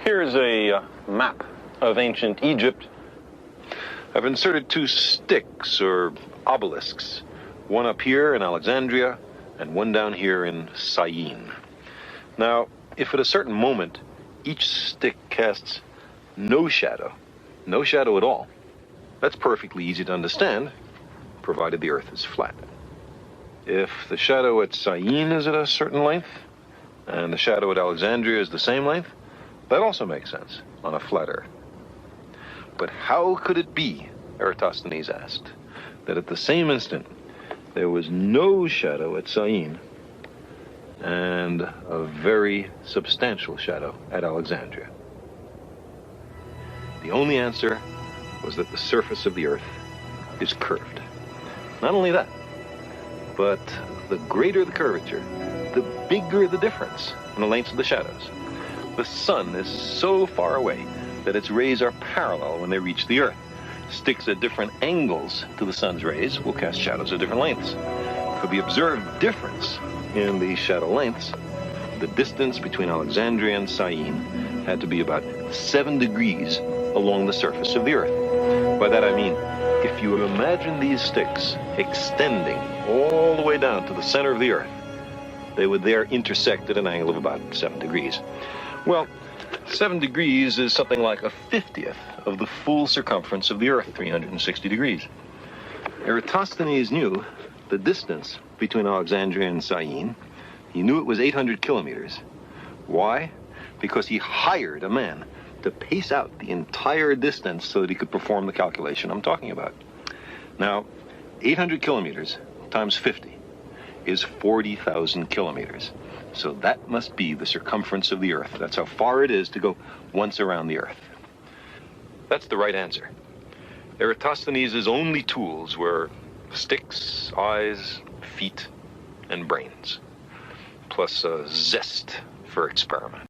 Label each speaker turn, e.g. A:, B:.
A: Here's a map of ancient Egypt. I've inserted two sticks, or obelisks, one up here in Alexandria and one down here in Syene. Now, if at a certain moment each stick casts no shadow at all, that's perfectly easy to understand, provided the Earth is flat. If the shadow at Syene is at a certain length, and the shadow at Alexandria is the same length, that also makes sense on a flat Earth. But how could it be, Eratosthenes asked, that at the same instant there was no shadow at Syene and a very substantial shadow at Alexandria? The only answer was that the surface of the Earth is curved. Not only that, but the greater the curvature, the bigger the difference in the lengths of the shadows. The sun is so far away that its rays are parallel when they reach the Earth. Sticks at different angles to the sun's rays will cast shadows at different lengths. For the observed difference in the shadow lengths, the distance between Alexandria and Syene had to be about 7 degrees along the surface of the Earth. By that I mean, if you imagine these sticks extending all the way down to the center of the Earth, they would there intersect at an angle of about 7 degrees. Well, 7 degrees is something like a 50th of the full circumference of the Earth, 360 degrees. Eratosthenes knew the distance between Alexandria and Syene. He knew it was 800 kilometers. Why? Because he hired a man to pace out the entire distance so that he could perform the calculation I'm talking about. Now, 800 kilometers times 50 is 40,000 kilometers. So that must be the circumference of the Earth. That's how far it is to go once around the Earth. That's the right answer. Eratosthenes' only tools were sticks, eyes, feet, and brains, plus a zest for experiment.